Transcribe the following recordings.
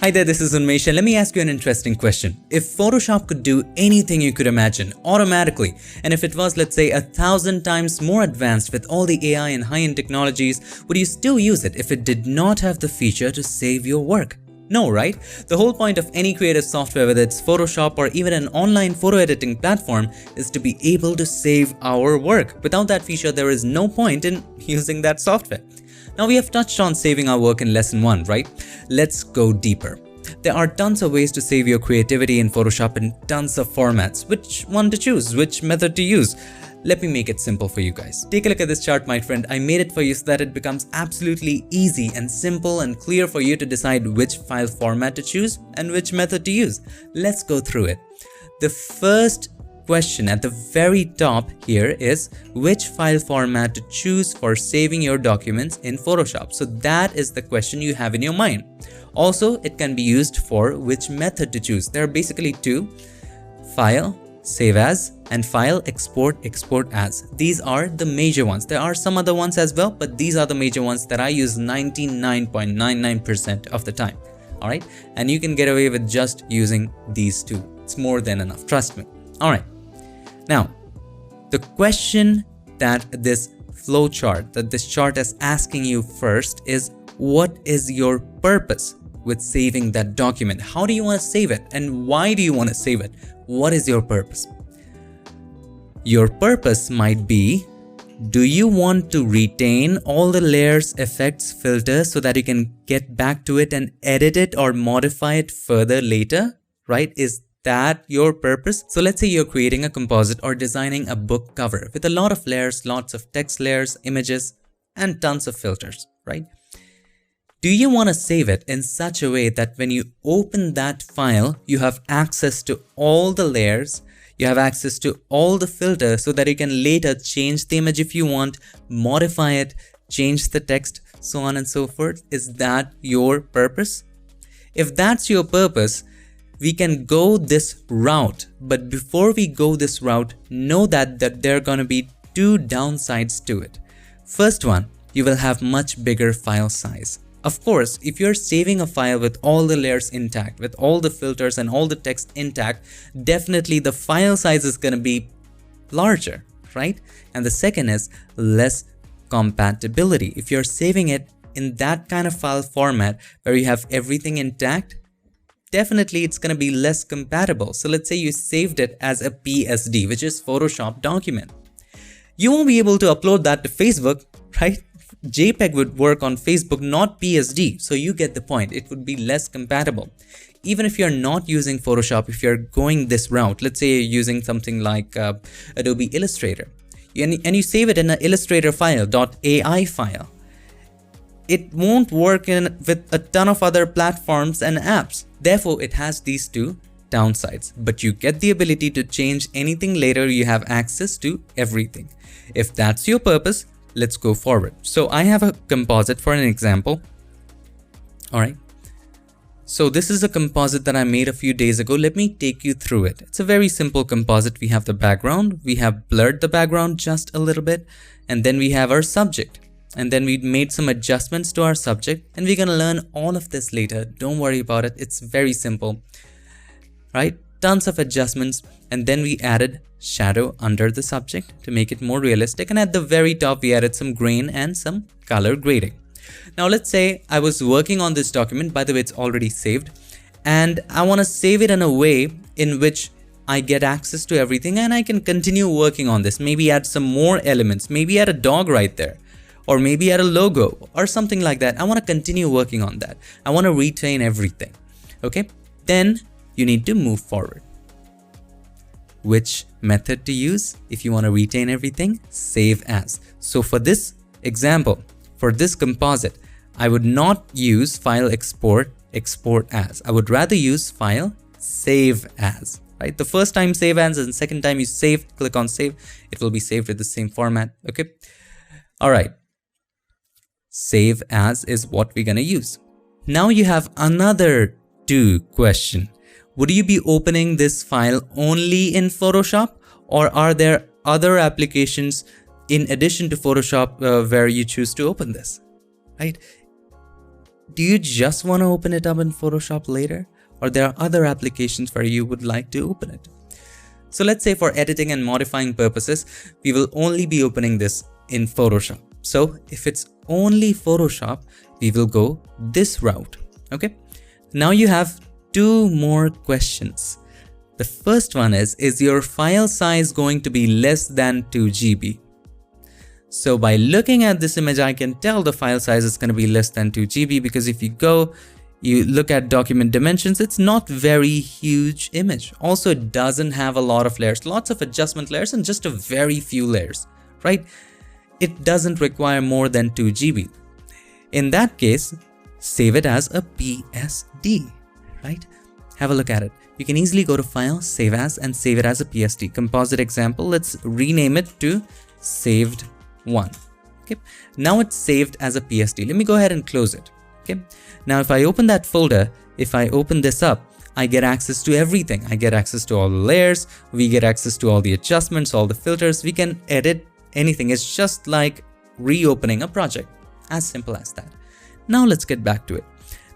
Hi there, this is Unmesh, and let me ask you an interesting question. If Photoshop could do anything you could imagine automatically, and if it was, let's say, 1,000 times more advanced with all the AI and high-end technologies, would you still use it if it did not have the feature to save your work? No, right? The whole point of any creative software, whether it's Photoshop or even an online photo editing platform, is to be able to save our work. Without that feature, there is no point in using that software. Now, we have touched on saving our work in lesson 1, right? Let's go deeper. There are tons of ways to save your creativity in Photoshop in tons of formats. Which one to choose? Which method to use? Let me make it simple for you guys. Take a look at this chart, my friend. I made it for you so that it becomes absolutely easy and simple and clear for you to decide which file format to choose and which method to use. Let's go through it. The first question at the very top here is which file format to choose for saving your documents in Photoshop. So that is the question you have in your mind. Also, it can be used for which method to choose. There are basically two: file, save as, and file, export, export as. These are the major ones. There are some other ones as well, but these are the major ones that I use 99.99% of the time. All right. And you can get away with just using these two. It's more than enough. Trust me. All right. Now, the question that this flowchart, that this chart is asking you first is, what is your purpose with saving that document? How do you want to save it? And why do you want to save it? What is your purpose? Your purpose might be, do you want to retain all the layers, effects, filters so that you can get back to it and edit it or modify it further later, right? Is that your purpose? So let's say you're creating a composite or designing a book cover with a lot of layers, lots of text layers, images, and tons of filters, right? Do you want to save it in such a way that when you open that file, you have access to all the layers, you have access to all the filters so that you can later change the image if you want, modify it, change the text, so on and so forth? Is that your purpose? If that's your purpose, we can go this route. But before we go this route, know that there are going to be two downsides to it. First one, you will have much bigger file size. Of course, if you're saving a file with all the layers intact, with all the filters and all the text intact, definitely the file size is going to be larger, right? And the second is less compatibility. If you're saving it in that kind of file format where you have everything intact, definitely it's going to be less compatible. So let's say you saved it as a PSD, which is Photoshop document. You won't be able to upload that to Facebook, right? JPEG would work on Facebook, not PSD. So you get the point. It would be less compatible. Even if you're not using Photoshop, if you're going this route, let's say you're using something like Adobe Illustrator, and you save it in an Illustrator file, .ai file, it won't work with a ton of other platforms and apps. Therefore, it has these two downsides, but you get the ability to change anything later. You have access to everything. If that's your purpose, let's go forward. So I have a composite for an example. All right. So this is a composite that I made a few days ago. Let me take you through it. It's a very simple composite. We have the background. We have blurred the background just a little bit. And then we have our subject. And then we made some adjustments to our subject. And we're going to learn all of this later. Don't worry about it. It's very simple, right? Tons of adjustments. And then we added shadow under the subject to make it more realistic. And at the very top, we added some grain and some color grading. Now, let's say I was working on this document. By the way, it's already saved. And I want to save it in a way in which I get access to everything and I can continue working on this. Maybe add some more elements. Maybe add a dog right there. Or maybe add a logo or something like that. I want to continue working on that. I want to retain everything. Okay. Then you need to move forward. Which method to use if you want to retain everything? Save as. So for this example, for this composite, I would not use file export, export as. I would rather use file save as, right? The first time save as and the second time you save, click on save, it will be saved with the same format. Okay. All right. Save as is what we're going to use. Now you have another question. Would you be opening this file only in Photoshop, or are there other applications in addition to Photoshop where you choose to open this, right? Do you just want to open it up in Photoshop later? Or there are other applications where you would like to open it? So let's say for editing and modifying purposes, we will only be opening this in Photoshop. So if it's only Photoshop, we will go this route, okay? Now you have two more questions. The first one is your file size going to be less than 2 GB? So by looking at this image, I can tell the file size is going to be less than 2 GB because if you look at document dimensions, it's not very huge image. Also, it doesn't have a lot of layers, lots of adjustment layers and just a very few layers, right? It doesn't require more than 2 GB. In that case, save it as a PSD, right? Have a look at it. You can easily go to File, Save As, and save it as a PSD. Composite example, let's rename it to Saved 1. Okay, now it's saved as a PSD. Let me go ahead and close it. Okay, now if I open that folder, if I open this up, I get access to everything. I get access to all the layers, we get access to all the adjustments, all the filters, we can edit anything. It's just like reopening a project. As simple as that. Now let's get back to it.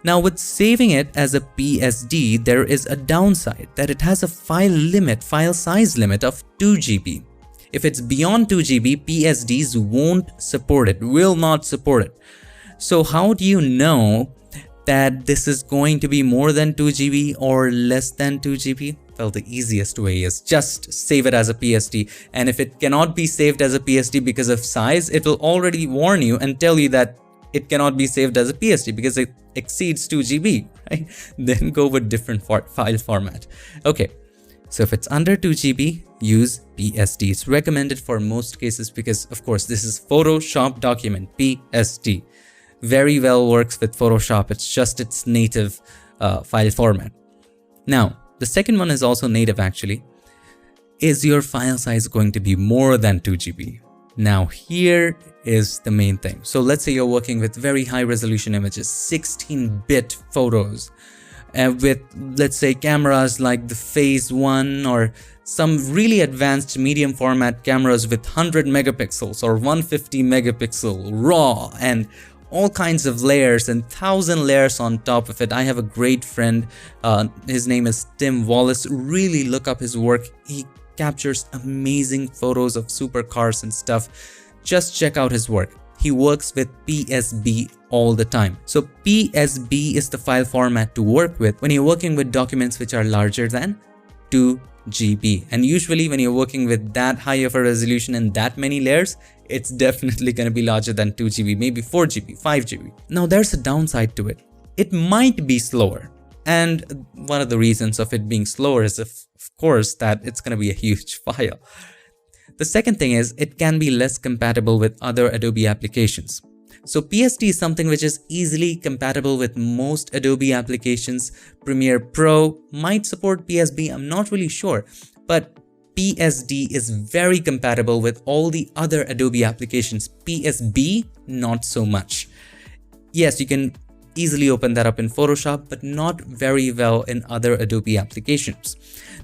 Now with saving it as a PSD, there is a downside that it has a file size limit of 2 GB. If it's beyond 2 GB, PSDs won't support it, will not support it. So how do you know that this is going to be more than 2 GB or less than 2 GB? Well, the easiest way is just save it as a PSD. And if it cannot be saved as a PSD because of size, it will already warn you and tell you that it cannot be saved as a PSD because it exceeds 2 GB, right? Then go with different file format. Okay, so if it's under 2 GB, use PSD. It's recommended for most cases because, of course, this is Photoshop document, PSD. Very well works with Photoshop. It's just its native file format. Now, the second one is also native actually. Is your file size going to be more than 2 GB? Now here is the main thing. So let's say you're working with very high resolution images, 16-bit photos, with let's say cameras like the Phase 1 or some really advanced medium format cameras with 100 megapixels or 150 megapixel RAW and all kinds of layers and 1,000 layers on top of it. I have a great friend, his name is Tim Wallace. Really look up his work. He captures amazing photos of supercars and stuff. Just check out his work. He works with PSB all the time. So PSB is the file format to work with when you're working with documents which are larger than 2 GB. And usually when you're working with that high of a resolution and that many layers, it's definitely going to be larger than 2 GB, maybe 4 GB, 5 GB. Now there's a downside to it. It might be slower. And one of the reasons of it being slower is, of course, that it's going to be a huge file. The second thing is it can be less compatible with other Adobe applications. So PSD is something which is easily compatible with most Adobe applications. Premiere Pro might support PSB, I'm not really sure, but PSD is very compatible with all the other Adobe applications. PSB, not so much. Yes, you can easily open that up in Photoshop, but not very well in other Adobe applications.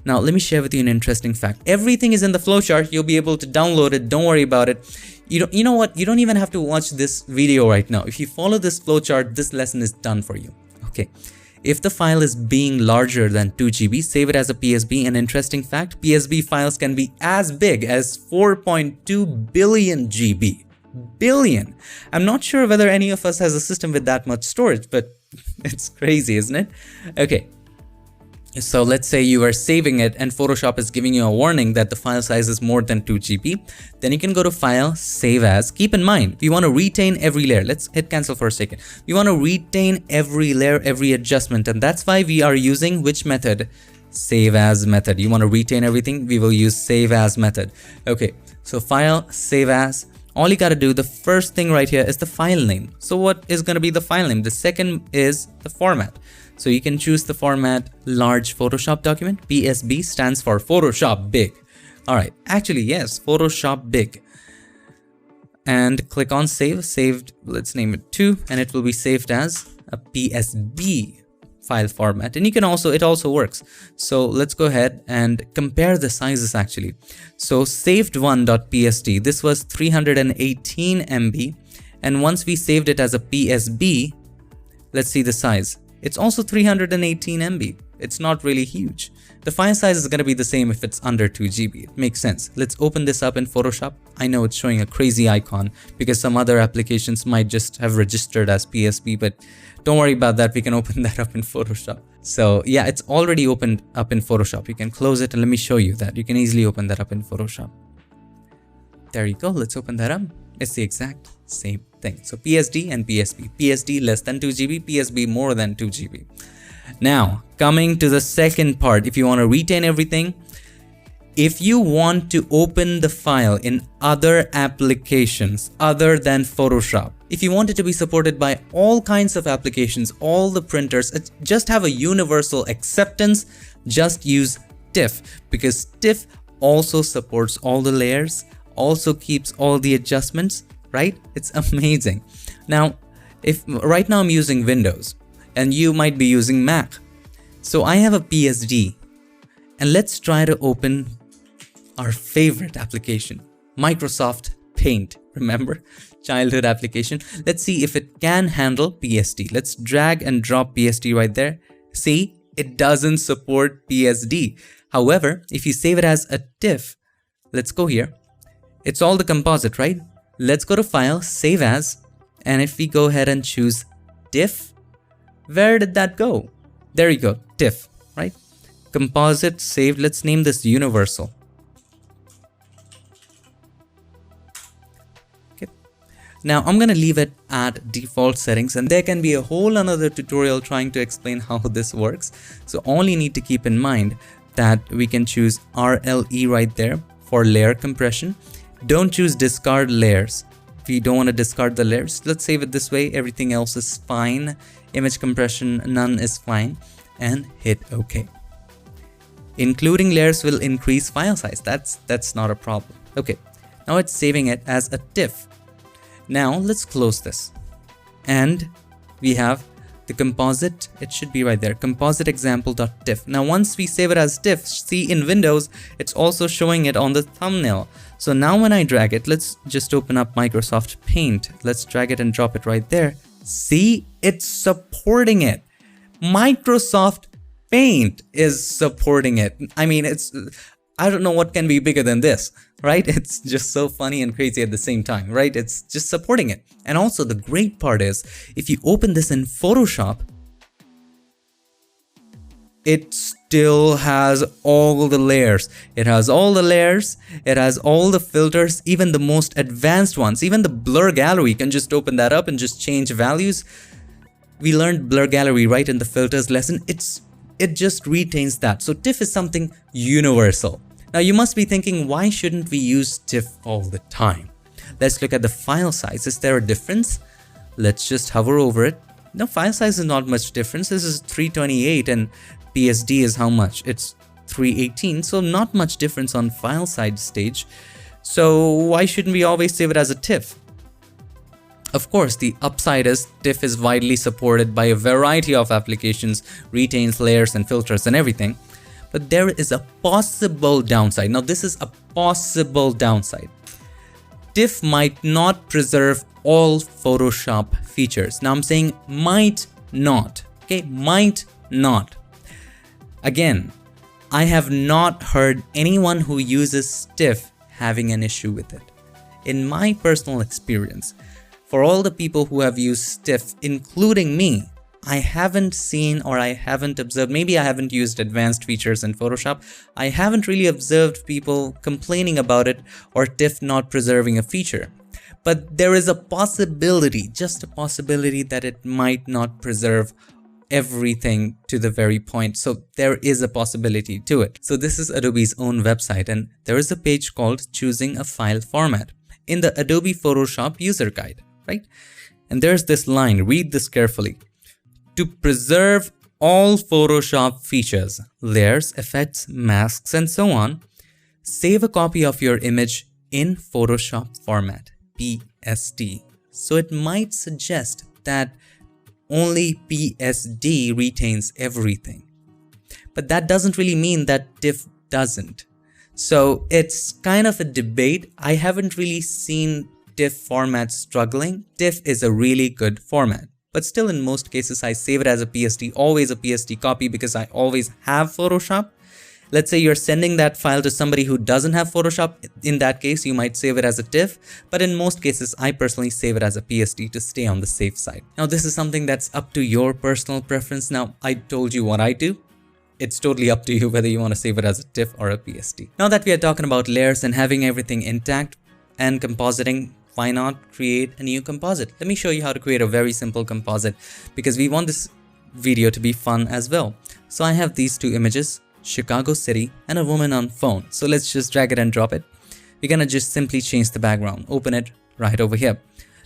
Now, let me share with you an interesting fact. Everything is in the flowchart. You'll be able to download it. Don't worry about it. You know what? You don't even have to watch this video right now. If you follow this flowchart, this lesson is done for you. Okay. If the file is being larger than 2 GB, save it as a PSB. An interesting fact, PSB files can be as big as 4.2 billion GB. Billion. I'm not sure whether any of us has a system with that much storage, but it's crazy, isn't it? Okay. So let's say you are saving it and Photoshop is giving you a warning that the file size is more than 2 GB. Then you can go to File, Save As. Keep in mind, we want to retain every layer. Let's hit cancel for a second. We want to retain every layer, every adjustment. And that's why we are using which method? Save As method. You want to retain everything? We will use Save As method. Okay, so File, Save As. All you got to do, the first thing right here is the file name. So what is going to be the file name? The second is the format. So you can choose the format large Photoshop document. PSB stands for Photoshop Big. All right, actually, yes, Photoshop Big. And click on save, saved, let's name it 2, and it will be saved as a PSB. file format, and you can also, it also works. So let's go ahead and compare the sizes actually. So saved1.psd, this was 318 MB, and once we saved it as a PSB, let's see the size. It's also 318 MB. It's not really huge. The file size is going to be the same if it's under 2 GB. It makes sense. Let's open this up in Photoshop. I know it's showing a crazy icon because some other applications might just have registered as PSB, but don't worry about that. We can open that up in Photoshop. So yeah, it's already opened up in Photoshop. You can close it and let me show you that. You can easily open that up in Photoshop. There you go. Let's open that up. It's the exact same thing. So PSD and PSB. PSD less than 2 GB, PSB more than 2 GB. Now, coming to the second part, if you want to retain everything, if you want to open the file in other applications other than Photoshop, if you want it to be supported by all kinds of applications, all the printers, just have a universal acceptance, just use TIFF, because TIFF also supports all the layers, also keeps all the adjustments, right? It's amazing. Now, if right now I'm using Windows and you might be using Mac. So I have a PSD, and let's try to open our favorite application, Microsoft Paint. Remember, childhood application. Let's see if it can handle PSD. Let's drag and drop PSD right there. See, it doesn't support PSD. However, if you save it as a TIFF, let's go here. It's all the composite, right? Let's go to File, Save As, and if we go ahead and choose TIFF, where did that go? There you go, TIFF, right? Composite, saved. Let's name this Universal. Okay. Now I'm gonna leave it at default settings, and there can be a whole another tutorial trying to explain how this works. So all you need to keep in mind that we can choose RLE right there for layer compression. Don't choose discard layers. If you don't want to discard the layers, let's save it this way. Everything else is fine. Image compression, none is fine, and hit OK. Including layers will increase file size. That's not a problem. Okay, now it's saving it as a TIFF. Now let's close this, and we have the composite. It should be right there, composite example.tiff. Now once we save it as TIFF, see in Windows it's also showing it on the thumbnail. So now when I drag it, let's just open up Microsoft Paint. Let's drag it and drop it right there. See, it's supporting it. Microsoft Paint is supporting it. I mean, I don't know what can be bigger than this, right? It's just so funny and crazy at the same time, right? It's just supporting it. And also the great part is, if you open this in Photoshop, it still has all the layers. It has all the layers, it has all the filters, even the most advanced ones. Even the blur gallery, you can just open that up and just change values. We learned blur gallery right in the filters lesson. It just retains that. So TIFF is something universal. Now you must be thinking, why shouldn't we use TIFF all the time? Let's look at the file size. Is there a difference? Let's just hover over it. No, file size is not much difference. This is 328 and PSD is how much? It's 318. So not much difference on file size stage. So why shouldn't we always save it as a TIFF? Of course, the upside is TIFF is widely supported by a variety of applications, retains layers and filters and everything. But there is a possible downside. Now this is a possible downside. TIFF might not preserve all Photoshop features. Now I'm saying might not, okay? Might not. Again, I have not heard anyone who uses TIFF having an issue with it. In my personal experience, for all the people who have used TIFF, including me, I haven't seen or I haven't observed, maybe I haven't used advanced features in Photoshop, I haven't really observed people complaining about it or TIFF not preserving a feature. But there is a possibility, just a possibility, that it might not preserve everything to the very point. So there is a possibility to it. So this is Adobe's own website, and there is a page called Choosing a File Format in the Adobe Photoshop User Guide, right? And there's this line, read this carefully. To preserve all Photoshop features, layers, effects, masks, and so on, save a copy of your image in Photoshop format, PSD. So it might suggest that only PSD retains everything. But that doesn't really mean that TIFF doesn't. So it's kind of a debate. I haven't really seen TIFF formats struggling. TIFF is a really good format. But still, in most cases, I save it as a PSD, always a PSD copy, because I always have Photoshop. Let's say you're sending that file to somebody who doesn't have Photoshop. In that case, you might save it as a TIFF. But in most cases, I personally save it as a PSD to stay on the safe side. Now, this is something that's up to your personal preference. Now, I told you what I do. It's totally up to you whether you want to save it as a TIFF or a PSD. Now that we are talking about layers and having everything intact and compositing, why not create a new composite? Let me show you how to create a very simple composite, because we want this video to be fun as well. So I have these two images, Chicago City and a woman on phone. So let's just drag it and drop it. We're gonna just simply change the background, open it right over here.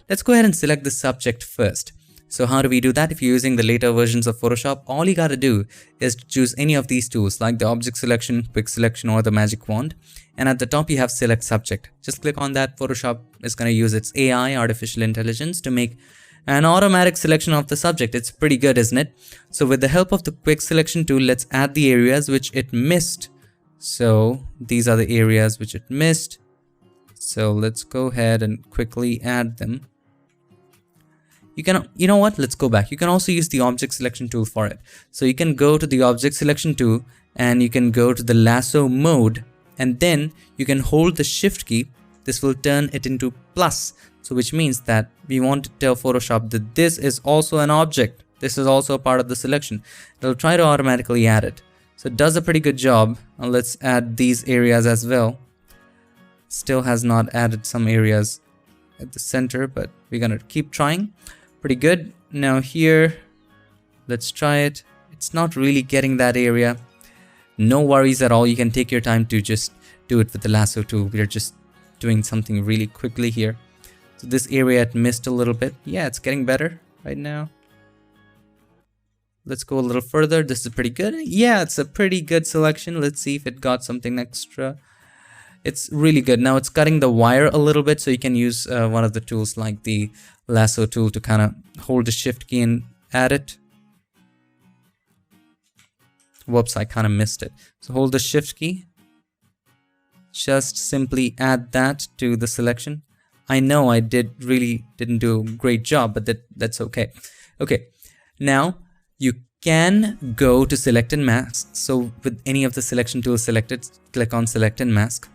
Let's go ahead and select the subject first. So how do we do that? If you're using the later versions of Photoshop, all you gotta do is choose any of these tools like the object selection, quick selection, or the magic wand. And at the top you have select subject. Just click on that. Photoshop is gonna use its AI, artificial intelligence, to make an automatic selection of the subject. It's pretty good, isn't it? So with the help of the quick selection tool, let's add the areas which it missed. So these are the areas which it missed. So let's go ahead and quickly add them. You know what? Let's go back. You can also use the object selection tool for it. So you can go to the object selection tool and you can go to the lasso mode, and then you can hold the shift key. This will turn it into plus. So which means that we want to tell Photoshop that this is also an object. This is also a part of the selection. It'll try to automatically add it. So it does a pretty good job. Now let's add these areas as well. Still has not added some areas at the center, but we're gonna keep trying. Pretty good. Now here, let's try it. It's not really getting that area. No worries at all. You can take your time to just do it with the lasso tool. We're just doing something really quickly here. So this area it missed a little bit. Yeah, it's getting better right now. Let's go a little further. This is pretty good. Yeah, it's a pretty good selection. Let's see if it got something extra. It's really good. Now it's cutting the wire a little bit, so you can use one of the tools like the lasso tool to kind of hold the shift key and add it. Whoops, I kind of missed it. So hold the shift key. Just simply add that to the selection. I know I didn't do a great job, but that's okay. Okay, now you can go to select and mask. So with any of the selection tools selected, click on select and mask.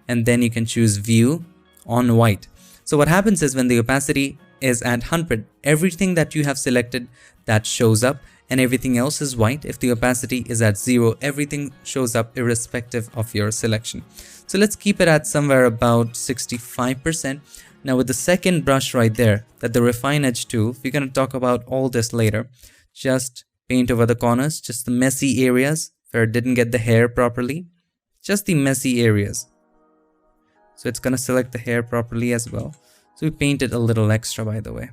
And then you can choose view on white. So what happens is when the opacity is at 100, everything that you have selected that shows up, and everything else is white. If the opacity is at 0, everything shows up irrespective of your selection. So let's keep it at somewhere about 65%. Now with the second brush right there, that the refine edge tool, we're going to talk about all this later. Just paint over the corners, just the messy areas where it didn't get the hair properly. Just the messy areas. So it's going to select the hair properly as well. So we painted a little extra, by the way.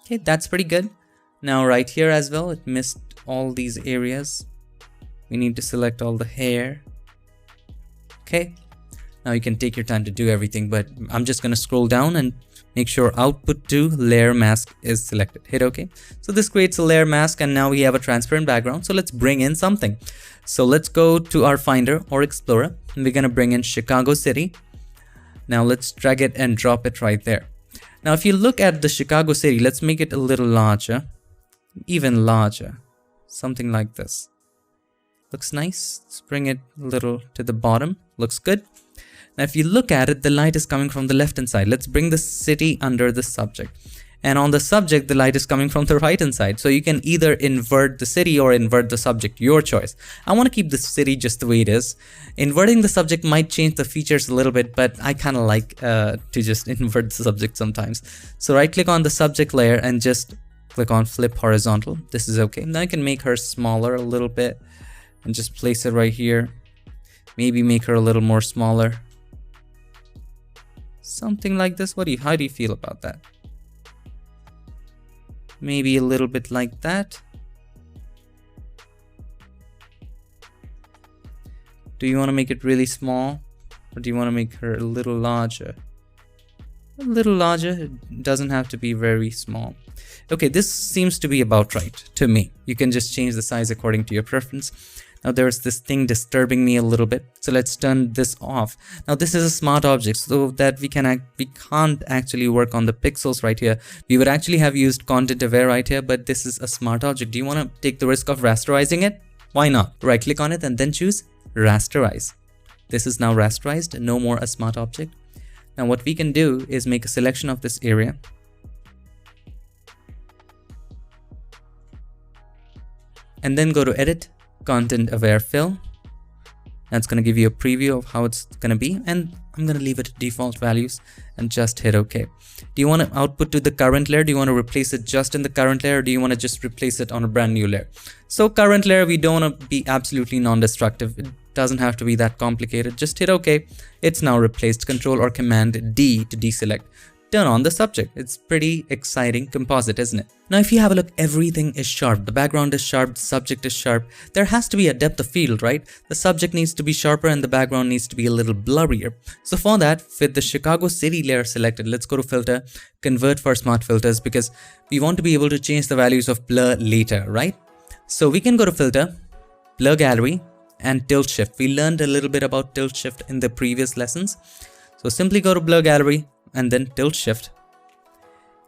Okay, that's pretty good. Now right here as well, it missed all these areas. We need to select all the hair. Okay, now you can take your time to do everything, but I'm just going to scroll down and make sure output to layer mask is selected. Hit OK. So this creates a layer mask, and now we have a transparent background. So let's bring in something. So let's go to our Finder or Explorer, and we're going to bring in Chicago City. Now let's drag it and drop it right there. Now if you look at the Chicago City, let's make it a little larger, even larger, something like this. Looks nice. Let's bring it a little to the bottom. Looks good. Now if you look at it, the light is coming from the left hand side. Let's bring the city under the subject. And on the subject, the light is coming from the right hand side. So you can either invert the city or invert the subject, your choice. I want to keep the city just the way it is. Inverting the subject might change the features a little bit, but I kind of like to just invert the subject sometimes. So right click on the subject layer and just click on flip horizontal. This is okay. Now I can make her smaller a little bit and just place it right here. Maybe make her a little more smaller. Something like this. How do you feel about that? Maybe a little bit like that. Do you want to make it really small, or do you want to make her a little larger? a little larger. It doesn't have to be very small. Okay, this seems to be about right to me. You can just change the size according to your preference. Now there's this thing disturbing me a little bit, so let's turn this off. Now this is a smart object, so that we can't actually work on the pixels right here. We would actually have used content aware right here, but this is a smart object. Do you want to take the risk of rasterizing it? Why not? Right click on it and then choose rasterize. This is now rasterized, no more a smart object. Now what we can do is make a selection of this area. And then go to edit, content aware fill. That's going to give you a preview of how it's going to be, and I'm going to leave it at default values and just hit OK. Do you want to output to the current layer? Do you want to replace it just in the current layer, or do you want to just replace it on a brand new layer? So current layer, we don't want to be absolutely non-destructive. It doesn't have to be that complicated. Just hit OK. It's now replaced. Control or Command D to deselect. Turn on the subject. It's pretty exciting composite, isn't it? Now if you have a look, everything is sharp. The background is sharp, the subject is sharp. There has to be a depth of field, right? The subject needs to be sharper and the background needs to be a little blurrier. So for that, with the Chicago City layer selected, let's go to Filter, Convert for Smart Filters, because we want to be able to change the values of blur later, right? So we can go to Filter, Blur Gallery, and Tilt Shift. We learned a little bit about Tilt Shift in the previous lessons. So simply go to Blur Gallery and then Tilt Shift,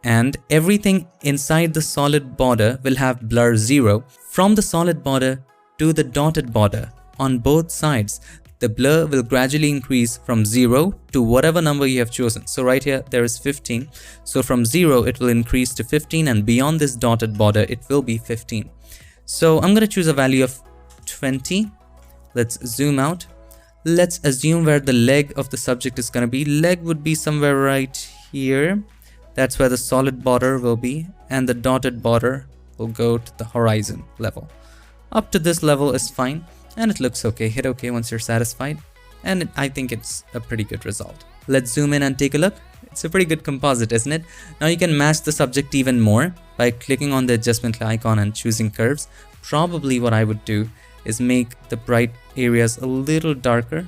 and everything inside the solid border will have blur 0. From the solid border to the dotted border on both sides, the blur will gradually increase from 0 to whatever number you have chosen. So right here there is 15, so from 0 it will increase to 15, and beyond this dotted border it will be 15. So I'm going to choose a value of 20. Let's zoom out. Let's assume where the leg of the subject is going to be. Leg would be somewhere right here. That's where the solid border will be, and the dotted border will go to the horizon level. Up to this level is fine, and it looks okay. Hit OK once you're satisfied, and I think it's a pretty good result. Let's zoom in and take a look. It's a pretty good composite, isn't it? Now you can match the subject even more by clicking on the adjustment icon and choosing curves. Probably what I would do is make the bright areas a little darker.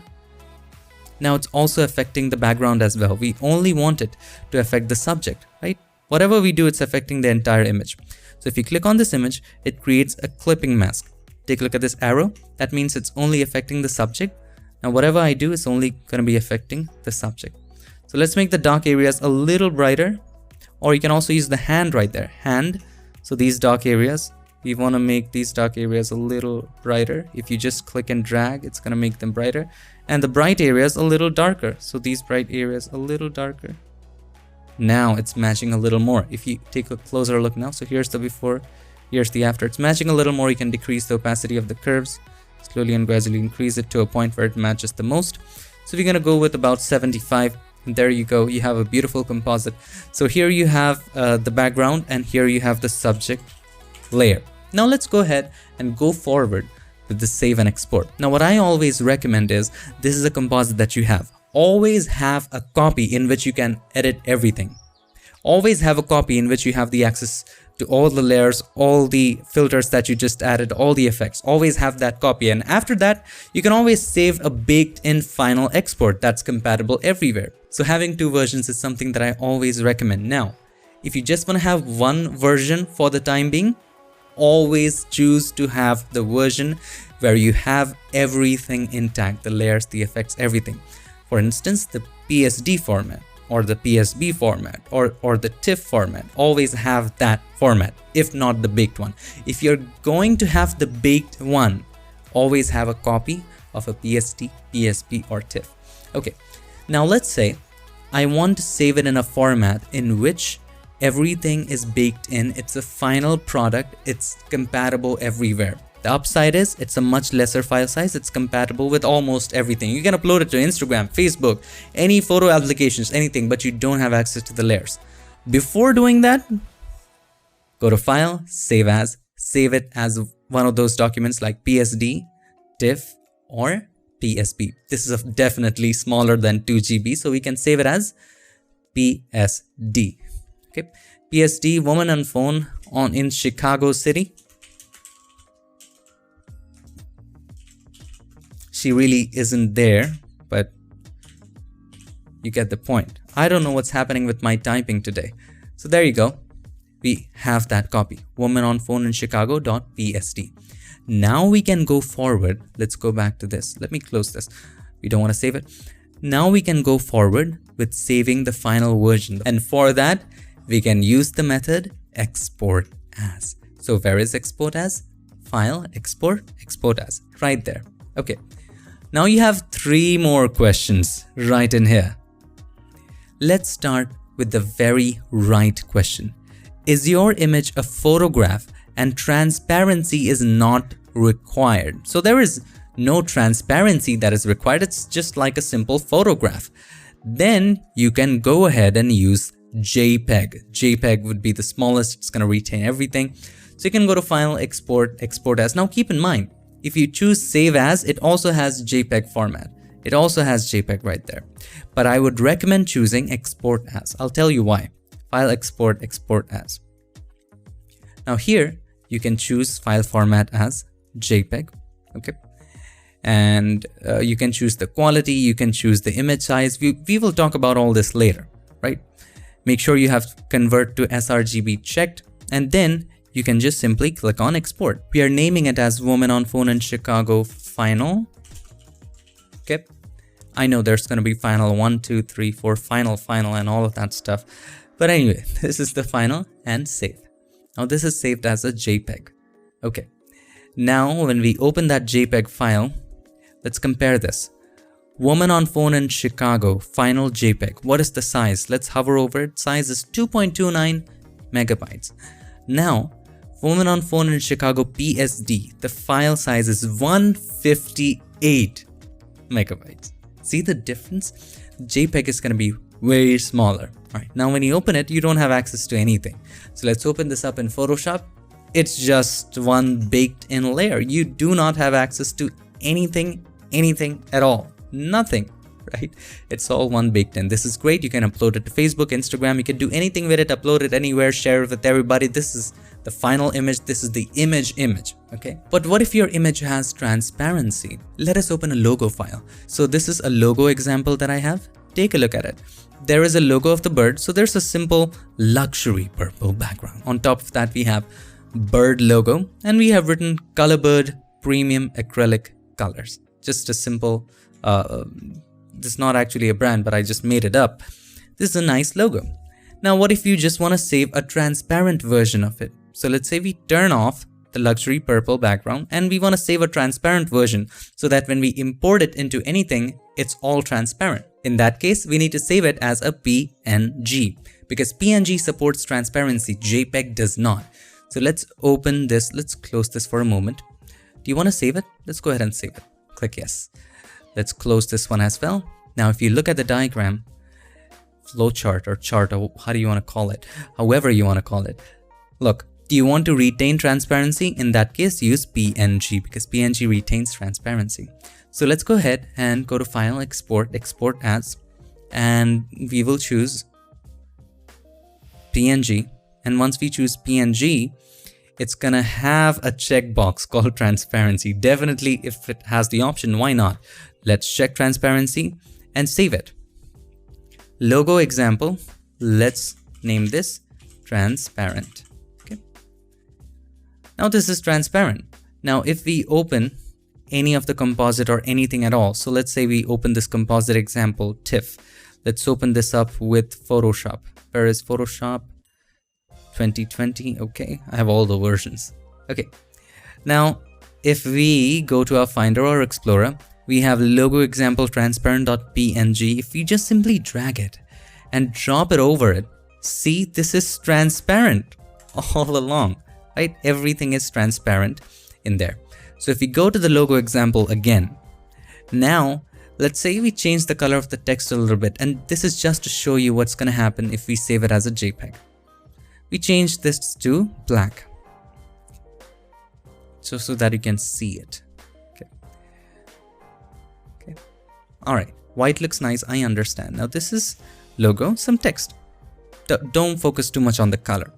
Now it's also affecting the background as well. We only want it to affect the subject, right? Whatever we do, it's affecting the entire image. So if you click on this image, it creates a clipping mask. Take a look at this arrow. That means it's only affecting the subject. Now whatever I do is only going to be affecting the subject. So let's make the dark areas a little brighter, or you can also use the hand right there. Hand. So these dark areas, we want to make these dark areas a little brighter. If you just click and drag, it's going to make them brighter. And the bright areas a little darker. So these bright areas a little darker. Now it's matching a little more. If you take a closer look now, so here's the before, here's the after. It's matching a little more. You can decrease the opacity of the curves, slowly and gradually increase it to a point where it matches the most. So we're going to go with about 75. And there you go. You have a beautiful composite. So here you have the background, and here you have the subject layer. Now let's go ahead and go forward with the save and export. Now what I always recommend is, this is a composite that you have. Always have a copy in which you can edit everything. Always have a copy in which you have the access to all the layers, all the filters that you just added, all the effects. Always have that copy, and after that you can always save a baked in final export that's compatible everywhere. So having two versions is something that I always recommend. Now if you just want to have one version for the time being, always choose to have the version where you have everything intact, the layers, the effects, everything. For instance, the PSD format or the PSB format or the TIFF format. Always have that format, if not the baked one. If you're going to have the baked one, always have a copy of a PSD, PSB or TIFF. Okay, now let's say I want to save it in a format in which everything is baked in. It's a final product. It's compatible everywhere. The upside is it's a much lesser file size. It's compatible with almost everything. You can upload it to Instagram, Facebook, any photo applications, anything, but you don't have access to the layers. Before doing that, go to File, Save As, save it as one of those documents like PSD, TIFF, or PSB. This is definitely smaller than 2 GB, so we can save it as PSD. Okay, PSD, woman on phone in Chicago City. She really isn't there, but you get the point. I don't know what's happening with my typing today. So there you go. We have that copy, woman on phone in Chicago.psd. Now we can go forward. Let's go back to this. Let me close this. We don't want to save it. Now we can go forward with saving the final version. And for that, we can use the method export as. So where is export as? File, export, export as. Right there. Okay. Now you have 3 more questions right in here. Let's start with the very right question. Is your image a photograph and transparency is not required? So there is no transparency that is required. It's just like a simple photograph. Then you can go ahead and use JPEG. JPEG would be the smallest. It's going to retain everything. So you can go to File, Export, Export As. Now keep in mind, if you choose Save As, it also has JPEG format. It also has JPEG right there. But I would recommend choosing Export As. I'll tell you why. File, Export, Export As. Now here, you can choose file format as JPEG. Okay. And you can choose the quality, you can choose the image size. We will talk about all this later, right? Make sure you have convert to sRGB checked, and then you can just simply click on export. We are naming it as woman on phone in Chicago final. Okay. I know there's going to be final 1, 2, 3, 4, final, and all of that stuff. But anyway, this is the final and save. Now this is saved as a JPEG. Okay. Now when we open that JPEG file, let's compare this. Woman on phone in Chicago, final JPEG. What is the size? Let's hover over it. Size is 2.29 megabytes. Now, woman on phone in Chicago PSD, the file size is 158 megabytes. See the difference? JPEG is going to be way smaller. All right. Now when you open it, you don't have access to anything. So let's open this up in Photoshop. It's just one baked in layer. You do not have access to anything at all. Nothing, right? It's all one baked in. This is great. You can upload it to Facebook, Instagram. You can do anything with it, upload it anywhere, share it with everybody. This is the final image. This is the image, okay? But what if your image has transparency? Let us open a logo file. So this is a logo example that I have. Take a look at it. There is a logo of the bird. So there's a simple luxury purple background. On top of that, we have bird logo, and we have written Colorbird Premium Acrylic Colors. Just a simple, this is not actually a brand, but I just made it up. This is a nice logo. Now, what if you just want to save a transparent version of it? So let's say we turn off the luxury purple background and we want to save a transparent version so that when we import it into anything, it's all transparent. In that case, we need to save it as a PNG because PNG supports transparency, JPEG does not. So let's open this. Let's close this for a moment. Do you want to save it? Let's go ahead and save it. Click yes. Let's close this one as well. Now, if you look at the diagram, flowchart or chart, or how do you want to call it? However you want to call it. Look, do you want to retain transparency? In that case, use PNG because PNG retains transparency. So let's go ahead and go to File, Export, Export As, and we will choose PNG. And once we choose PNG, it's gonna have a checkbox called transparency. Definitely, if it has the option, why not? Let's check transparency and save it. Logo example, let's name this transparent. Okay. Now this is transparent. Now if we open any of the composite or anything at all, so let's say we open this composite example, TIFF. Let's open this up with Photoshop. Where is Photoshop? 2020. Okay, I have all the versions. Okay, now if we go to our Finder or Explorer, we have logo example transparent.png. If we just simply drag it and drop it over it, see, this is transparent all along, right? Everything is transparent in there. So if we go to the logo example again, now let's say we change the color of the text a little bit, and this is just to show you what's going to happen if we save it as a JPEG. We change this to black, so that you can see it. Okay. All right. White looks nice. I understand. Now this is logo, some text. Don't focus too much on the color.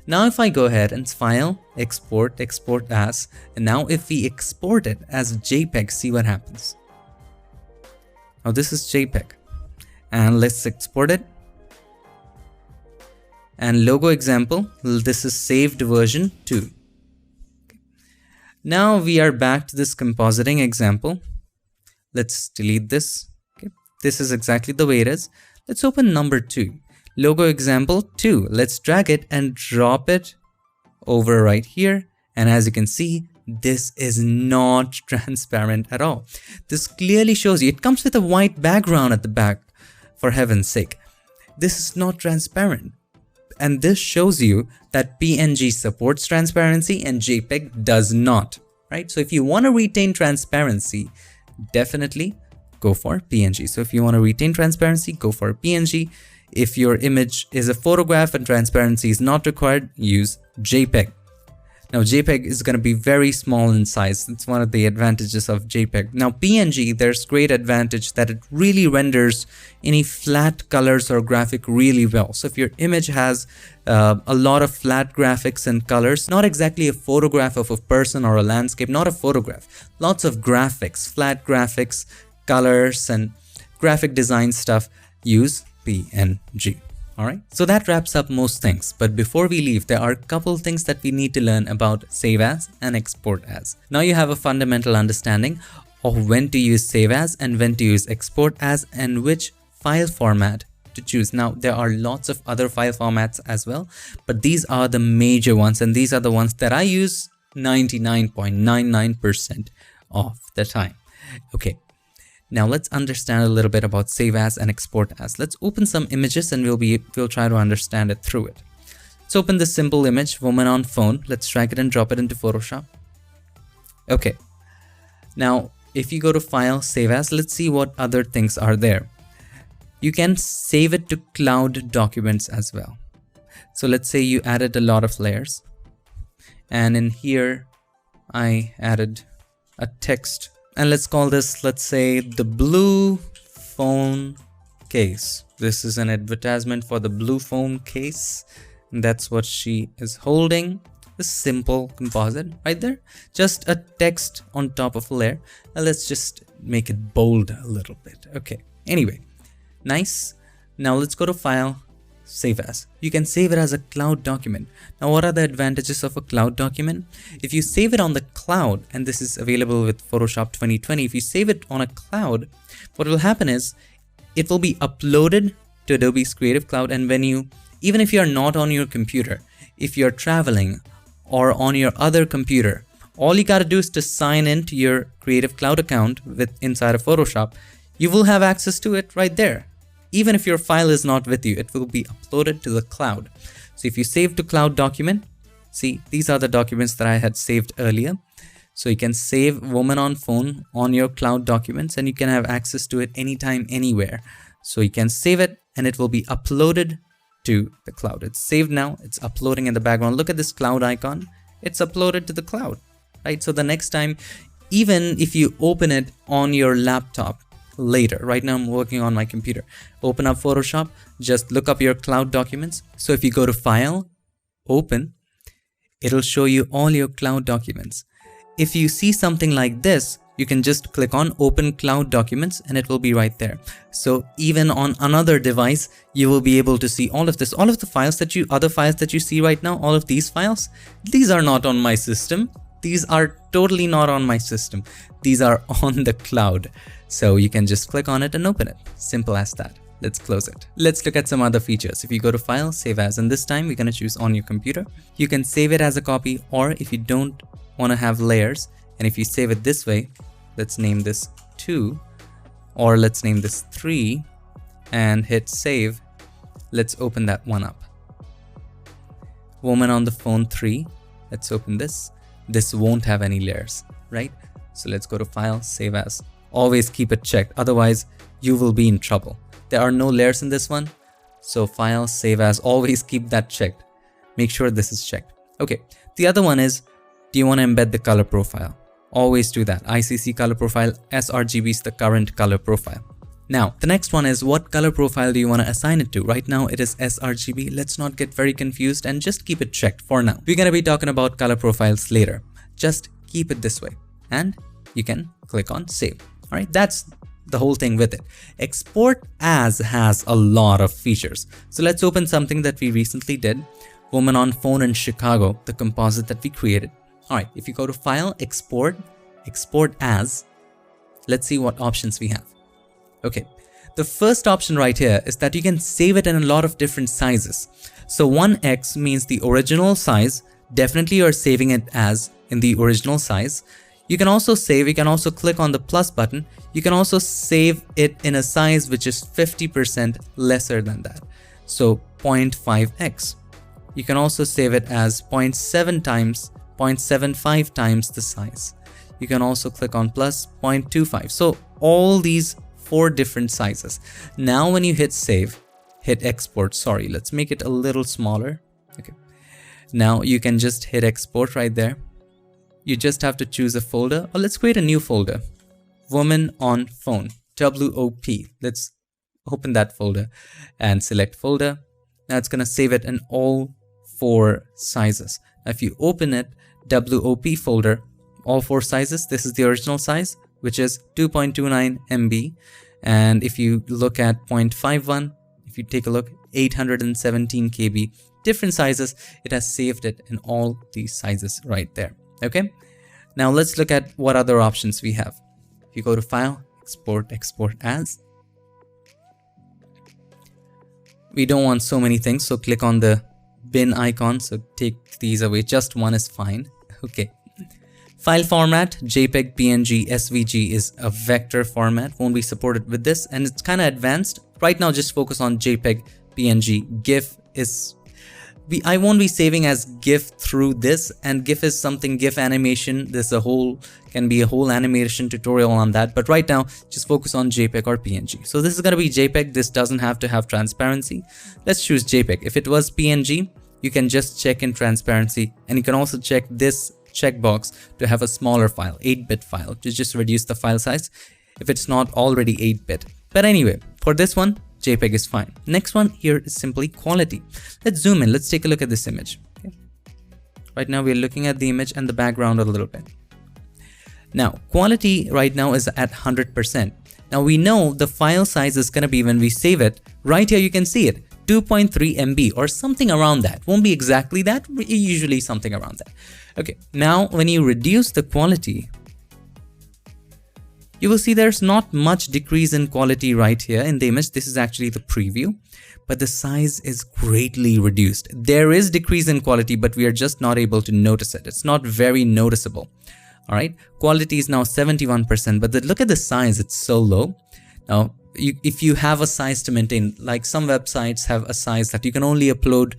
Now if I go ahead and File, Export, Export As, and now if we export it as JPEG, see what happens. Now this is JPEG. And let's export it. And logo example, this is saved version 2. Now we are back to this compositing example. Let's delete this. Okay. This is exactly the way it is. Let's open number 2. Logo example 2. Let's drag it and drop it over right here. And as you can see, this is not transparent at all. This clearly shows you, it comes with a white background at the back, for heaven's sake. This is not transparent. And this shows you that PNG supports transparency and JPEG does not, right? So if you want to retain transparency, definitely go for PNG. So if you want to retain transparency, go for PNG. If your image is a photograph and transparency is not required, use JPEG. Now JPEG is going to be very small in size. It's one of the advantages of JPEG. Now PNG, there's great advantage that it really renders any flat colors or graphic really well. So if your image has a lot of flat graphics and colors, not exactly a photograph of a person or a landscape, not a photograph, lots of graphics, flat graphics, colors and graphic design stuff, use PNG. Alright, so that wraps up most things, but before we leave, there are a couple things that we need to learn about save as and export as. Now you have a fundamental understanding of when to use save as and when to use export as and which file format to choose. Now there are lots of other file formats as well, but these are the major ones and these are the ones that I use 99.99% of the time. Okay. Now let's understand a little bit about save as and export as. Let's open some images and we'll try to understand it through it. Let's open this simple image, woman on phone. Let's drag it and drop it into Photoshop. Okay. Now, if you go to File, Save As, let's see what other things are there. You can save it to cloud documents as well. So let's say you added a lot of layers. And in here, I added a text. And let's call this, let's say, the blue phone case. This is an advertisement for the blue phone case. And that's what she is holding. A simple composite right there. Just a text on top of a layer. And let's just make it bold a little bit. Okay. Anyway, nice. Now let's go to File, Save As. You can save it as a cloud document. Now what are the advantages of a cloud document? If you save it on the cloud, and this is available with Photoshop 2020, if you save it on a cloud, what will happen is it will be uploaded to Adobe's Creative Cloud, and even if you're not on your computer, if you're traveling or on your other computer, all you gotta do is to sign into your Creative Cloud account inside of Photoshop, you will have access to it right there. Even if your file is not with you, it will be uploaded to the cloud. So if you save to cloud document, see, these are the documents that I had saved earlier. So you can save woman on phone on your cloud documents and you can have access to it anytime, anywhere. So you can save it and it will be uploaded to the cloud. It's saved now, it's uploading in the background. Look at this cloud icon. It's uploaded to the cloud, right? So the next time, even if you open it on your laptop, later. Right now I'm working on my computer. Open up Photoshop, just look up your cloud documents. So if you go to File, Open, it'll show you all your cloud documents. If you see something like this, you can just click on Open Cloud Documents and it will be right there. So even on another device, you will be able to see all of this. All of the files other files that you see right now, all of these files, these are not on my system. These are totally not on my system. These are on the cloud. So you can just click on it and open it. Simple as that. Let's close it. Let's look at some other features. If you go to File, Save As, and this time we're going to choose on your computer. You can save it as a copy, or if you don't want to have layers, and if you save it this way, let's name this 2, or let's name this 3, and hit Save. Let's open that one up. Woman on the phone 3. Let's open this. This won't have any layers, right? So let's go to File, Save As. Always keep it checked, otherwise you will be in trouble. There are no layers in this one, so File, Save As, always keep that checked. Make sure this is checked. Okay, the other one is, do you want to embed the color profile? Always do that. ICC color profile, sRGB is the current color profile. Now, the next one is, what color profile do you want to assign it to? Right now it is sRGB. Let's not get very confused and just keep it checked for now. We're going to be talking about color profiles later. Just keep it this way and you can click on Save. All right, that's the whole thing with it. Export as has a lot of features. So let's open something that we recently did. Woman on phone in Chicago, the composite that we created. All right, if you go to File, Export, Export as, let's see what options we have. Okay, the first option right here is that you can save it in a lot of different sizes. So 1x means the original size. Definitely you're saving it as in the original size. You can also save, you can also click on the plus button. You can also save it in a size which is 50% lesser than that. So 0.5x. You can also save it as 0.7 times, 0.75 times the size. You can also click on plus 0.25. So all these 4 different sizes. Now when you hit save, hit export, sorry, let's make it a little smaller. Okay. Now you can just hit export right there. You just have to choose a folder, or let's create a new folder. Woman on phone, WOP. Let's open that folder and select folder. Now it's going to save it in all 4 sizes. Now if you open it, WOP folder, all 4 sizes, this is the original size, which is 2.29 MB. And if you look at 0.51, if you take a look, 817 KB, different sizes, it has saved it in all these sizes right there. Okay, now let's look at what other options we have. If you go to File, Export, Export as. We don't want so many things, so click on the bin icon. So take these away, just one is fine. Okay. File format, JPEG, PNG, SVG is a vector format, won't be supported with this, and it's kind of advanced. Right now, just focus on JPEG, PNG. GIF is, I won't be saving as GIF through this, and GIF is something, GIF animation, there's a whole, can be a whole animation tutorial on that, but right now, just focus on JPEG or PNG. So this is going to be JPEG, this doesn't have to have transparency. Let's choose JPEG. If it was PNG, you can just check in transparency, and you can also check this checkbox to have a smaller file, 8-bit file, to just reduce the file size if it's not already 8-bit. But anyway, for this one, JPEG is fine. Next one here is simply quality. Let's zoom in. Let's take a look at this image. Okay. Right now we're looking at the image and the background a little bit. Now quality right now is at 100%. Now we know the file size is going to be, when we save it, right here you can see it, 2.3 MB or something around that. Won't be exactly that, usually something around that. Okay, now when you reduce the quality, you will see there's not much decrease in quality right here in the image. This is actually the preview, but the size is greatly reduced. There is decrease in quality, but we are just not able to notice it. It's not very noticeable. All right, quality is now 71%, but look at the size, it's so low. Now, if you have a size to maintain, like some websites have a size that you can only upload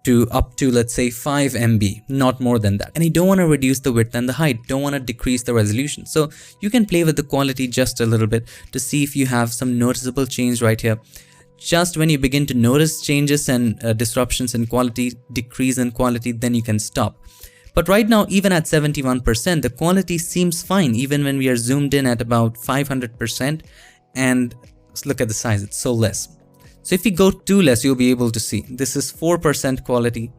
to up to, let's say, 5 MB, not more than that. And you don't want to reduce the width and the height, don't want to decrease the resolution. So you can play with the quality just a little bit to see if you have some noticeable change right here. Just when you begin to notice changes and disruptions in quality, decrease in quality, then you can stop. But right now, even at 71%, the quality seems fine, even when we are zoomed in at about 500%. And look at the size, it's so less. So if you go too less, you'll be able to see, this is 4% quality.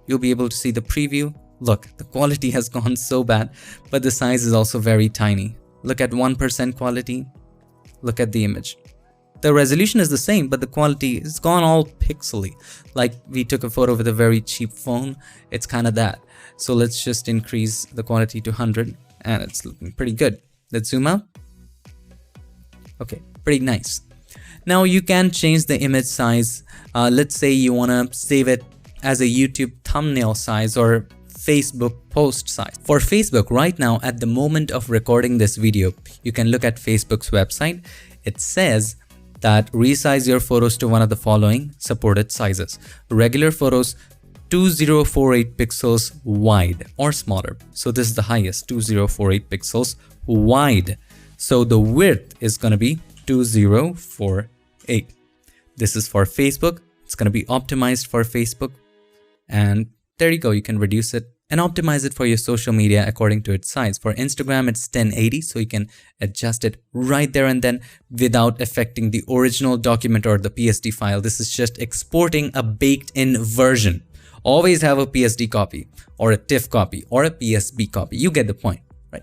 You'll be able to see the preview. Look, the quality has gone so bad, but the size is also very tiny. Look at 1% quality. Look at the image. The resolution is the same, but the quality is gone all pixely. Like we took a photo with a very cheap phone. It's kind of that. So let's just increase the quality to 100 and it's looking pretty good. Let's zoom out. Okay, pretty nice. Now you can change the image size. Let's say you want to save it as a YouTube thumbnail size or Facebook post size. For Facebook right now, at the moment of recording this video, you can look at Facebook's website. It says that resize your photos to one of the following supported sizes. Regular photos, 2048 pixels wide or smaller. So this is the highest, 2048 pixels wide. So the width is going to be 2048. This is for Facebook. It's going to be optimized for Facebook. And there you go. You can reduce it and optimize it for your social media according to its size. For Instagram, it's 1080. So you can adjust it right there and then without affecting the original document or the PSD file. This is just exporting a baked-in version. Always have a PSD copy or a TIFF copy or a PSB copy. You get the point, right?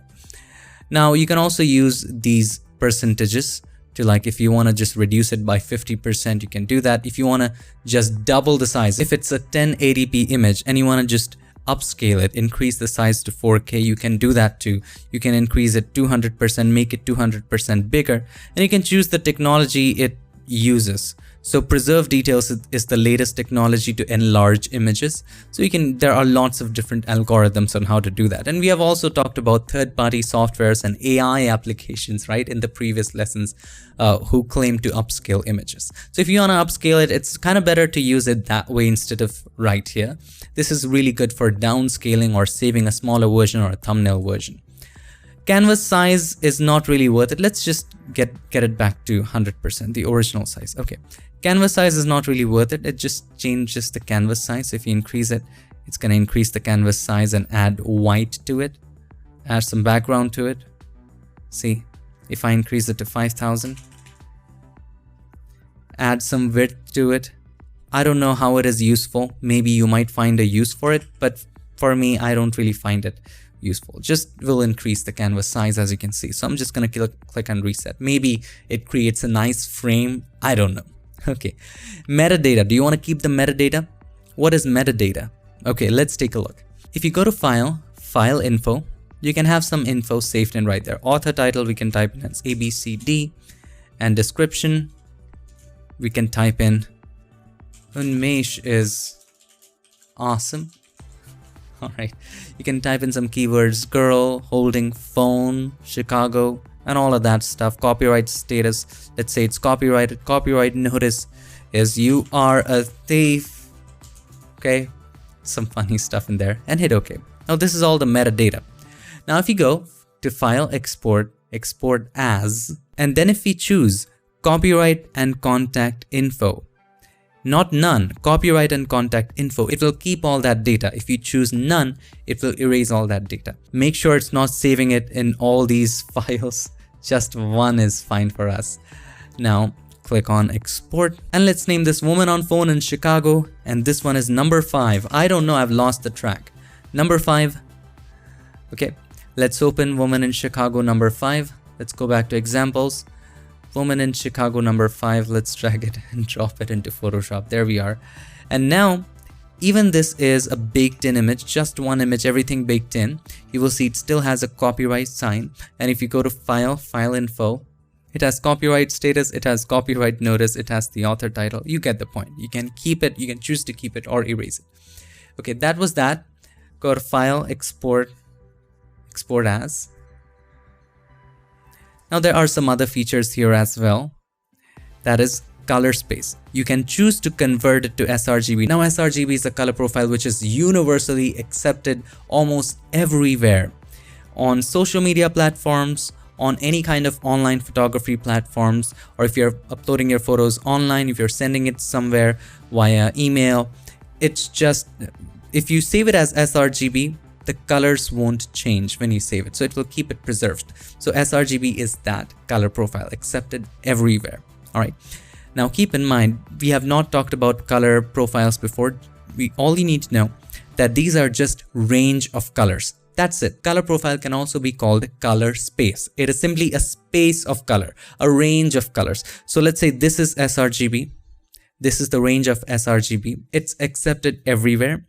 Now you can also use these percentages to, like, if you want to just reduce it by 50%, you can do that. If you want to just double the size, if it's a 1080p image and you want to just upscale it, increase the size to 4K, you can do that too. You can increase it 200%, make it 200% bigger, and you can choose the technology it uses. So preserve details is the latest technology to enlarge images. So there are lots of different algorithms on how to do that. And we have also talked about third-party softwares and AI applications, right, in the previous lessons, who claim to upscale images. So if you want to upscale it, it's kind of better to use it that way instead of right here. This is really good for downscaling or saving a smaller version or a thumbnail version. Canvas size is not really worth it. Let's just get it back to 100%, the original size. Okay, canvas size is not really worth it. It just changes the canvas size. If you increase it, it's going to increase the canvas size and add white to it, add some background to it. See, if I increase it to 5,000, add some width to it. I don't know how it is useful. Maybe you might find a use for it, but for me, I don't really find it useful. Just will increase the canvas size, as you can see. So I'm just going to click on reset. Maybe it creates a nice frame. I don't know. Okay. Metadata. Do you want to keep the metadata? What is metadata? Okay, let's take a look. If you go to File, File Info, you can have some info saved in right there. Author title, we can type in as ABCD, and description, we can type in Unmesh is awesome. All right, you can type in some keywords, girl, holding phone, Chicago, and all of that stuff. Copyright status, let's say it's copyrighted. Copyright notice is you are a thief. Okay, some funny stuff in there, and hit OK. Now this is all the metadata. Now if you go to File, Export, Export As, and then if we choose Copyright and Contact Info, not none, copyright and contact info, it will keep all that data. If you choose none, it will erase all that data. Make sure it's not saving it in all these files. Just one is fine for us. Now click on export, and let's name this woman on phone in Chicago, and this one is number 5. I don't know, I've lost the track. Number 5. Okay, let's open woman in Chicago number 5. Let's go back to examples. Woman in Chicago number 5, let's drag it and drop it into Photoshop. There we are. And now, even this is a baked in image, just one image, everything baked in. You will see it still has a copyright sign. And if you go to File, File Info, it has copyright status, it has copyright notice, it has the author title. You get the point. You can keep it, you can choose to keep it or erase it. Okay, that was that. Go to File, Export, Export As. Now there are some other features here as well. That is color space. You can choose to convert it to sRGB. Now sRGB is a color profile which is universally accepted almost everywhere. On social media platforms, on any kind of online photography platforms, or if you're uploading your photos online, if you're sending it somewhere via email, it's just, if you save it as sRGB, the colors won't change when you save it, so it will keep it preserved. So sRGB is that color profile accepted everywhere. All right, now keep in mind, we have not talked about color profiles before. All you need to know that these are just range of colors. That's it. Color profile can also be called color space. It is simply a space of color, a range of colors. So let's say this is sRGB. This is the range of sRGB. It's accepted everywhere.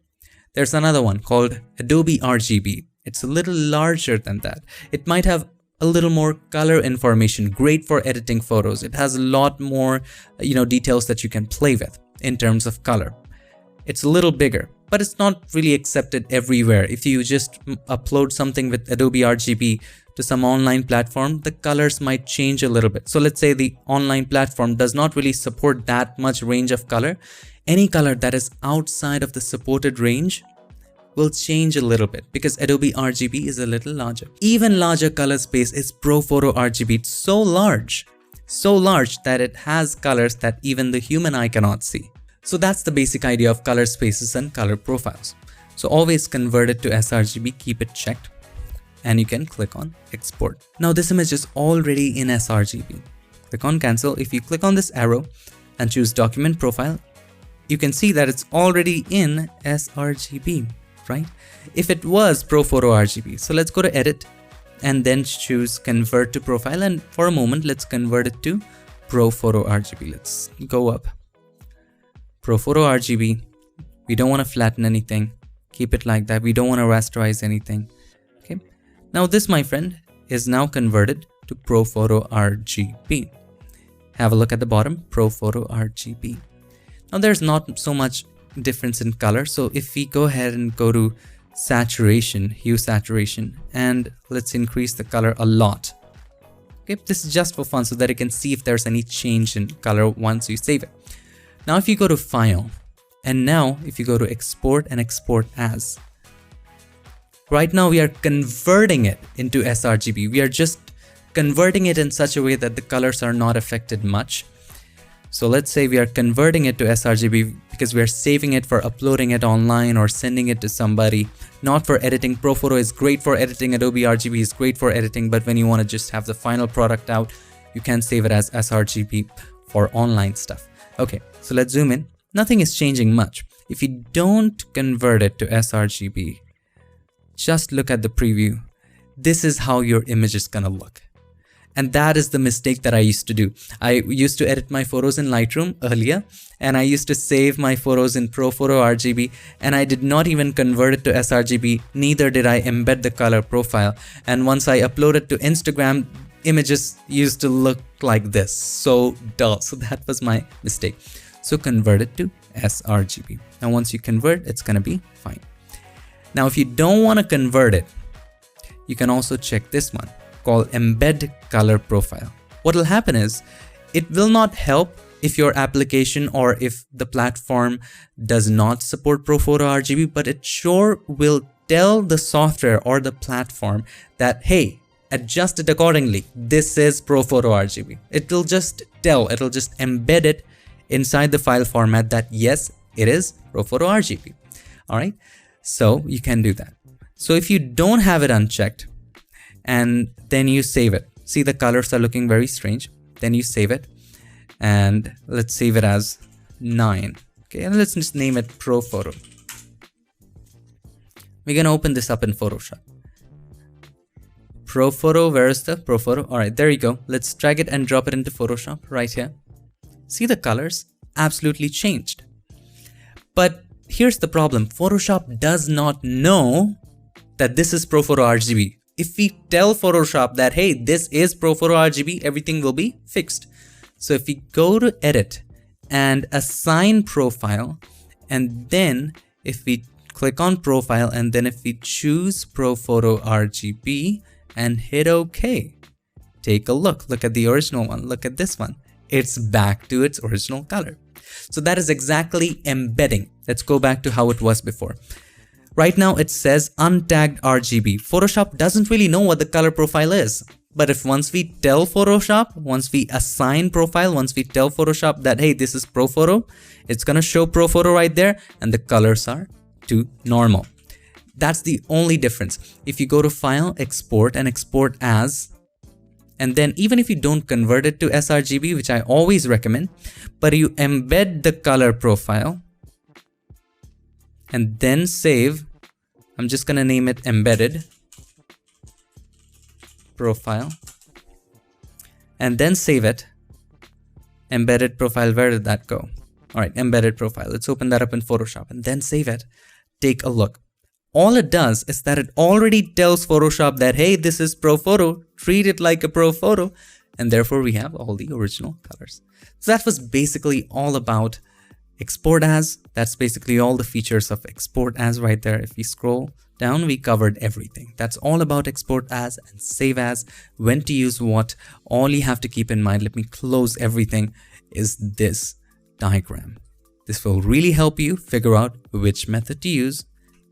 There's another one called Adobe RGB. It's a little larger than that. It might have a little more color information, great for editing photos. It has a lot more, details that you can play with in terms of color. It's a little bigger, but it's not really accepted everywhere. If you just upload something with Adobe RGB to some online platform, the colors might change a little bit. So let's say the online platform does not really support that much range of color. Any color that is outside of the supported range will change a little bit because Adobe RGB is a little larger. Even larger color space is ProPhoto RGB. It's so large that it has colors that even the human eye cannot see. So that's the basic idea of color spaces and color profiles. So always convert it to sRGB, keep it checked, and you can click on export. Now this image is already in sRGB. Click on cancel. If you click on this arrow and choose document profile, you can see that it's already in sRGB, right? If it was ProPhoto RGB, so let's go to edit and then choose convert to profile. And for a moment, let's convert it to ProPhoto RGB. Let's go up. ProPhoto RGB. We don't want to flatten anything. Keep it like that. We don't want to rasterize anything. Okay. Now this, my friend, is now converted to ProPhoto RGB. Have a look at the bottom, ProPhoto RGB. Now there's not so much difference in color. So if we go ahead and go to saturation, hue saturation, and let's increase the color a lot. Okay, this is just for fun so that you can see if there's any change in color once you save it. Now if you go to file, and now if you go to export and export as, right now we are converting it into sRGB. We are just converting it in such a way that the colors are not affected much. So let's say we are converting it to sRGB because we are saving it for uploading it online or sending it to somebody, not for editing. ProPhoto is great for editing, Adobe RGB is great for editing, but when you want to just have the final product out, you can save it as sRGB for online stuff. Okay, so let's zoom in. Nothing is changing much. If you don't convert it to sRGB, just look at the preview. This is how your image is gonna look. And that is the mistake that I used to do. I used to edit my photos in Lightroom earlier, and I used to save my photos in ProPhoto RGB, and I did not even convert it to sRGB, neither did I embed the color profile. And once I uploaded to Instagram, images used to look like this, so dull. So that was my mistake. So convert it to sRGB. Now once you convert, it's gonna be fine. Now if you don't wanna convert it, you can also check this one, called embed color profile. What will happen is it will not help if your application or if the platform does not support ProPhoto RGB, but it sure will tell the software or the platform that, hey, adjust it accordingly. This is ProPhoto RGB. It will just tell, it'll just embed it inside the file format that yes, it is ProPhoto RGB. All right, so you can do that. So if you don't have it unchecked, and then you save it. See, the colors are looking very strange. Then you save it, and let's save it as 9. Okay, and let's just name it ProPhoto. We're gonna open this up in Photoshop. ProPhoto, where is the ProPhoto? All right, there you go. Let's drag it and drop it into Photoshop right here. See, the colors absolutely changed. But here's the problem. Photoshop does not know that this is ProPhoto RGB. If we tell Photoshop that, hey, this is ProPhoto RGB, everything will be fixed. So if we go to edit and assign profile, and then if we click on profile, and then if we choose ProPhoto RGB and hit OK, take a look. Look at the original one. Look at this one. It's back to its original color. So that is exactly embedding. Let's go back to how it was before. Right now it says untagged RGB. Photoshop doesn't really know what the color profile is. But if once we tell Photoshop, once we assign profile, once we tell Photoshop that, hey, this is ProPhoto, it's gonna show ProPhoto right there, and the colors are to normal. That's the only difference. If you go to File, Export, and Export As, and then even if you don't convert it to sRGB, which I always recommend, but you embed the color profile, and then save. I'm just gonna name it embedded profile, and then save it. Embedded profile, where did that go? All right, embedded profile. Let's open that up in Photoshop and then save it. Take a look. All it does is that it already tells Photoshop that, hey, this is ProPhoto, treat it like a ProPhoto, and therefore we have all the original colors. So that was basically all about Export As. That's basically all the features of Export As right there. If we scroll down, we covered everything. That's all about Export As and Save As, when to use what. All you have to keep in mind, let me close everything, is this diagram. This will really help you figure out which method to use,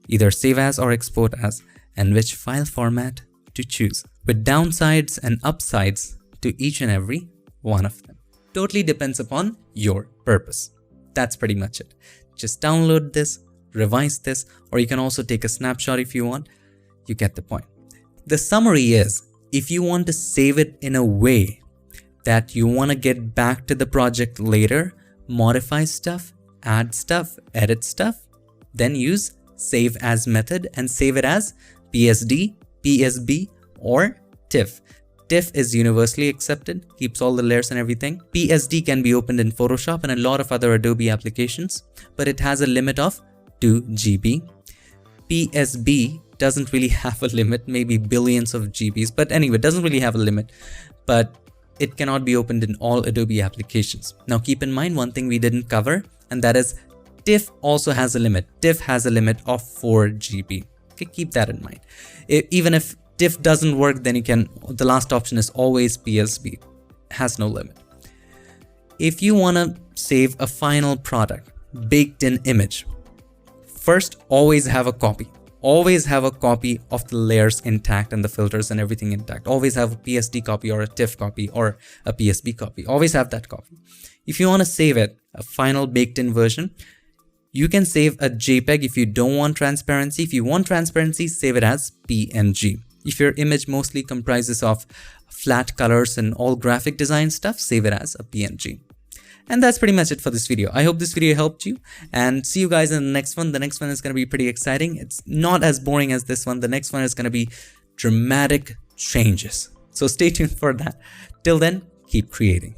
either Save As or Export As, and which file format to choose, with downsides and upsides to each and every one of them. Totally depends upon your purpose. That's pretty much it. Just download this, revise this, or you can also take a snapshot if you want. You get the point. The summary is, if you want to save it in a way that you want to get back to the project later, modify stuff, add stuff, edit stuff, then use Save As method and save it as PSD, PSB, or TIFF. TIFF is universally accepted, keeps all the layers and everything. PSD can be opened in Photoshop and a lot of other Adobe applications, but it has a limit of 2 GB. PSB doesn't really have a limit, maybe billions of GBs, but anyway, it doesn't really have a limit, but it cannot be opened in all Adobe applications. Now keep in mind one thing we didn't cover, and that is TIFF also has a limit. TIFF has a limit of 4 GB. Okay, keep that in mind. Even if TIFF doesn't work, then the last option is always PSB. It has no limit. If you want to save a final product, baked in image, first, always have a copy. Always have a copy of the layers intact and the filters and everything intact. Always have a PSD copy or a TIFF copy or a PSB copy. Always have that copy. If you want to save it, a final baked in version, you can save a JPEG if you don't want transparency. If you want transparency, save it as PNG. If your image mostly comprises of flat colors and all graphic design stuff, save it as a PNG. And that's pretty much it for this video. I hope this video helped you, and see you guys in the next one. The next one is going to be pretty exciting. It's not as boring as this one. The next one is going to be dramatic changes. So stay tuned for that. Till then, keep creating.